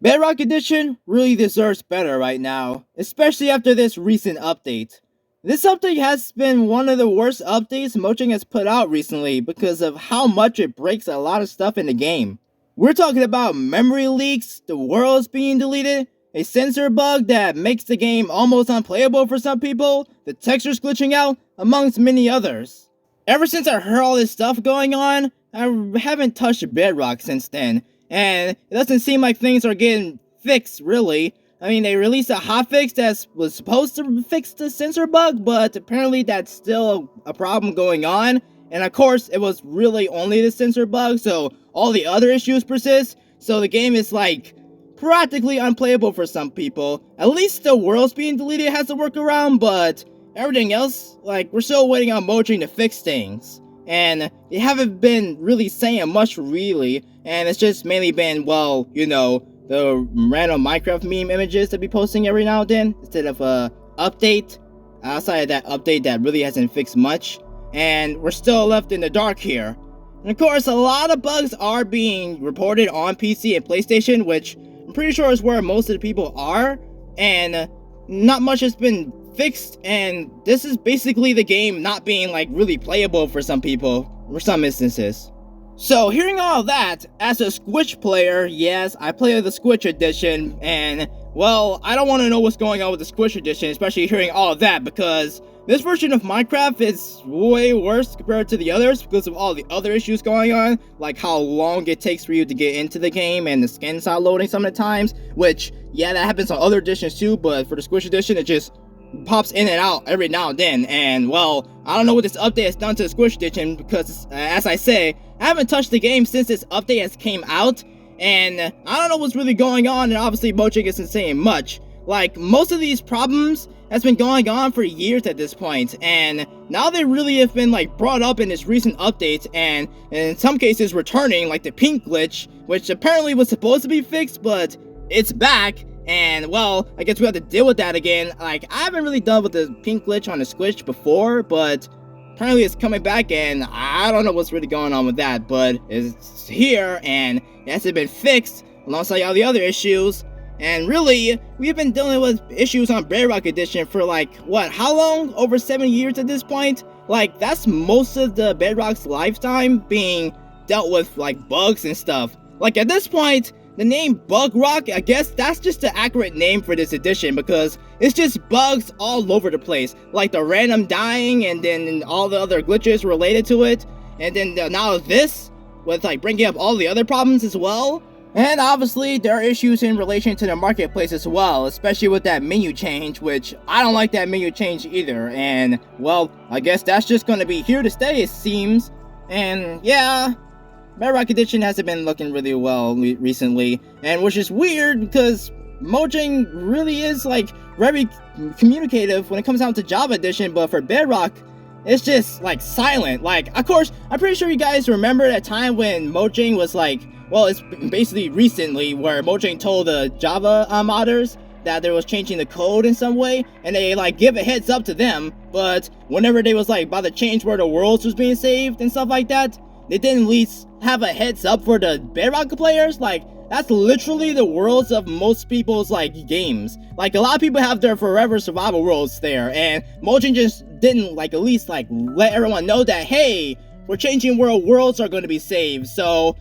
Bedrock Edition really deserves better right now, especially after this recent update. This update has been one of the worst updates Mojang has put out recently because of how much it breaks a lot of stuff in the game. We're talking about memory leaks, the worlds being deleted, a sensor bug that makes the game almost unplayable for some people, the textures glitching out, amongst many others. Ever since I heard all this stuff going on, I haven't touched Bedrock since then, and it doesn't seem like things are getting fixed, really. I mean, they released a hotfix that was supposed to fix the sensor bug, but apparently that's still a problem going on. And of course, it was really only the sensor bug, so all the other issues persist. So the game is like practically unplayable for some people. At least the worlds being deleted has a workaround, but everything else, like, we're still waiting on Mojang to fix things. And they haven't been really saying much, really. And it's just mainly been, well, you know, the random Minecraft meme images to be posting every now and then, instead of a update. Outside of that update, that really hasn't fixed much. And we're still left in the dark here. And of course, a lot of bugs are being reported on PC and PlayStation, which I'm pretty sure is where most of the people are. And not much has been fixed, and this is basically the game not being like really playable for some people, for some instances. So hearing all that, as a Squitch player, yes, I play the Squitch edition, and well, I don't want to know what's going on with the Squitch edition, especially hearing all of that, because this version of Minecraft is way worse compared to the others because of all the other issues going on, like how long it takes for you to get into the game and the skins not loading some of the times, which, yeah, that happens on other editions too, but for the Squitch edition, it just pops in and out every now and then. And well, I don't know what this update has done to the Squitch edition because, as I say, I haven't touched the game since this update has came out, and I don't know what's really going on, and obviously Mojang isn't saying much. Like, most of these problems has been going on for years at this point, and now they really have been like brought up in this recent update, and in some cases returning, like the pink glitch, which apparently was supposed to be fixed, but it's back. And well, I guess we have to deal with that again. Like, I haven't really dealt with the pink glitch on the Squitch before, but apparently it's coming back, and I don't know what's really going on with that, but it's here, and it hasn't been fixed alongside all the other issues. And really, we've been dealing with issues on Bedrock Edition for like, what, how long? Over 7 years at this point? Like, that's most of the Bedrock's lifetime being dealt with, like, bugs and stuff. Like, at this point, the name Bug Rock, I guess that's just the accurate name for this edition, because it's just bugs all over the place. Like the random dying, and then all the other glitches related to it. And then now this, with like bringing up all the other problems as well. And obviously, there are issues in relation to the marketplace as well, especially with that menu change, which I don't like that menu change either. And, well, I guess that's just going to be here to stay, it seems. And, yeah, Bedrock Edition hasn't been looking really well recently, and which is weird because Mojang really is, like, very communicative when it comes down to Java Edition, but for Bedrock, it's just, like, silent. Like, of course, I'm pretty sure you guys remember that time when Mojang was, like, well, it's basically recently where Mojang told the Java modders that they was changing the code in some way, and they like give a heads up to them, but whenever they was like about to change where the worlds was being saved and stuff like that, they didn't at least have a heads up for the Bedrock players. Like, that's literally the worlds of most people's like games. Like, a lot of people have their forever survival worlds there, and Mojang just didn't like at least like let everyone know that, hey, we're changing where worlds are going to be saved, so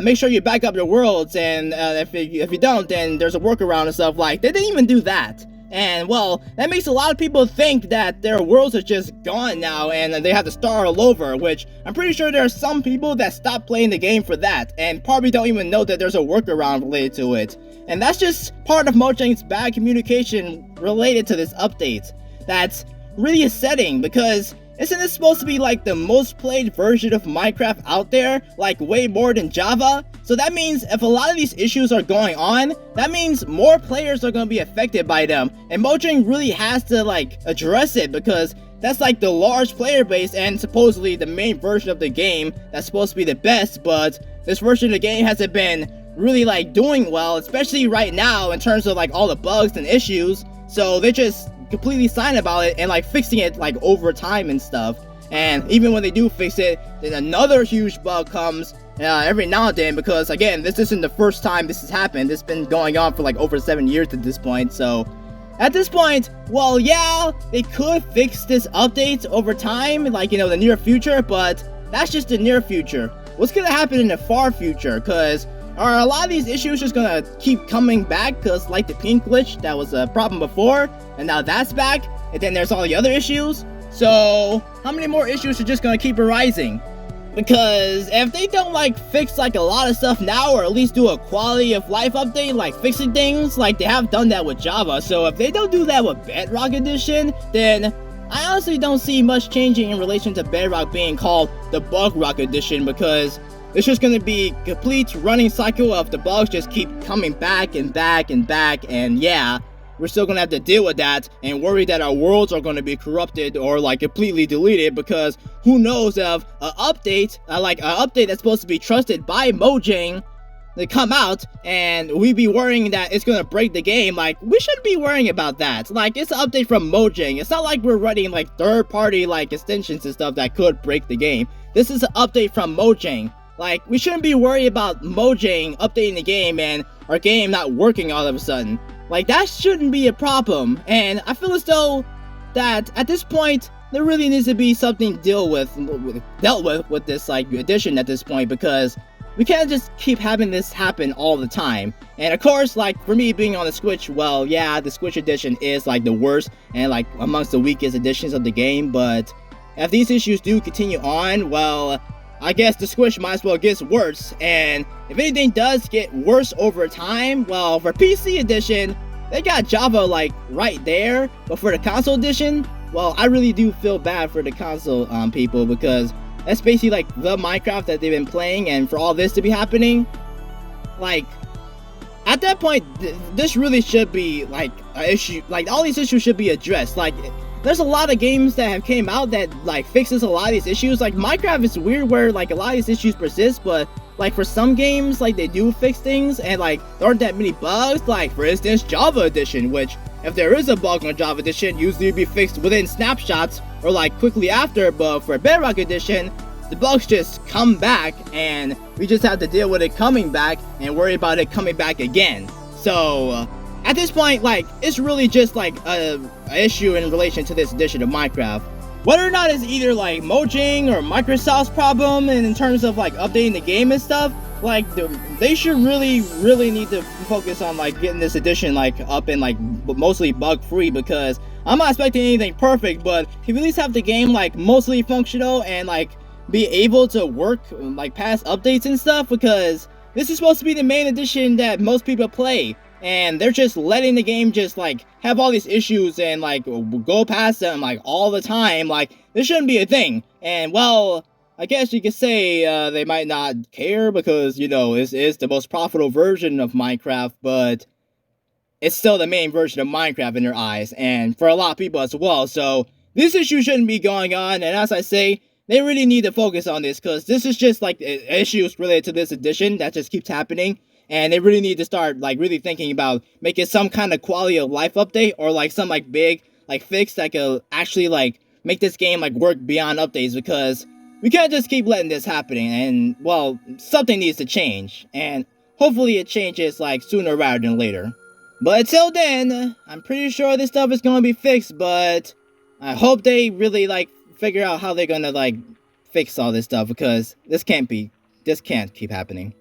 make sure you back up your worlds, and if you don't, then there's a workaround and stuff. Like, they didn't even do that. And, well, that makes a lot of people think that their worlds are just gone now, and they have to start all over, which I'm pretty sure there are some people that stop playing the game for that, and probably don't even know that there's a workaround related to it. And that's just part of Mojang's bad communication related to this update. That's really upsetting, because isn't this supposed to be like the most played version of Minecraft out there? Like way more than Java? So that means if a lot of these issues are going on, that means more players are going to be affected by them. And Mojang really has to like address it, because that's like the large player base and supposedly the main version of the game that's supposed to be the best, but this version of the game hasn't been really like doing well, especially right now in terms of like all the bugs and issues. So they just completely silent about it and like fixing it like over time and stuff. And even when they do fix it, then another huge bug comes, every now and then, because again, this isn't the first time this has happened. This has been going on for like over 7 years at this point. So at this point, well, yeah, they could fix this update over time, like, you know, the near future, but that's just the near future. What's gonna happen in the far future? Because are a lot of these issues just gonna keep coming back? Because like the pink glitch, that was a problem before, and now that's back, and then there's all the other issues. So how many more issues are just gonna keep arising? Because if they don't like fix like a lot of stuff now, or at least do a quality of life update, like fixing things, like they have done that with Java. So if they don't do that with Bedrock Edition, then I honestly don't see much changing in relation to Bedrock being called the Bug Rock Edition, because it's just gonna be complete running cycle of the bugs just keep coming back and back and back, and yeah, we're still gonna have to deal with that and worry that our worlds are gonna be corrupted or like completely deleted, because who knows if an update, like an update that's supposed to be trusted by Mojang, they come out and we be worrying that it's gonna break the game. Like, we shouldn't be worrying about that. Like, it's an update from Mojang. It's not like we're running like third-party like extensions and stuff that could break the game. This is an update from Mojang. Like, we shouldn't be worried about Mojang updating the game and our game not working all of a sudden. Like, that shouldn't be a problem. And I feel as though that at this point there really needs to be something dealt with this like edition at this point, because we can't just keep having this happen all the time. And of course, like, for me being on the Switch, well, yeah, the Switch edition is like the worst and like amongst the weakest editions of the game, but if these issues do continue on, well, I guess the Switch might as well get worse. And if anything does get worse over time, well, for PC edition, they got Java like right there, but for the console edition, well, I really do feel bad for the console people, because that's basically like the Minecraft that they've been playing, and for all this to be happening, like, at that point, this really should be like an issue. Like, all these issues should be addressed. Like, there's a lot of games that have came out that like fixes a lot of these issues. Like, Minecraft is weird where like a lot of these issues persist, but like for some games, like, they do fix things and like there aren't that many bugs. Like, for instance, Java Edition, which if there is a bug on Java Edition, usually be fixed within snapshots or like quickly after, but for Bedrock Edition, the bugs just come back and we just have to deal with it coming back and worry about it coming back again. So at this point, like, it's really just like a issue in relation to this edition of Minecraft. Whether or not it's either like Mojang or Microsoft's problem, and in terms of like updating the game and stuff, like, they should really need to focus on like getting this edition like up and like mostly bug free, because I'm not expecting anything perfect, but if you at least have the game like mostly functional and like be able to work like past updates and stuff, because this is supposed to be the main edition that most people play, and they're just letting the game just like have all these issues and like go past them like all the time. Like, this shouldn't be a thing. And well, I guess you could say they might not care, because, you know, this is the most profitable version of Minecraft, but it's still the main version of Minecraft in their eyes, and for a lot of people as well. So this issue shouldn't be going on, and as I say, they really need to focus on this, because this is just like issues related to this edition that just keeps happening, and they really need to start like really thinking about making some kind of quality of life update, or like some like big like fix that could actually like make this game like work beyond updates, because we can't just keep letting this happening. And well, something needs to change, and hopefully it changes like sooner rather than later. But until then, I'm pretty sure this stuff is gonna be fixed, but I hope they really like figure out how they're gonna like fix all this stuff, because this can't keep happening.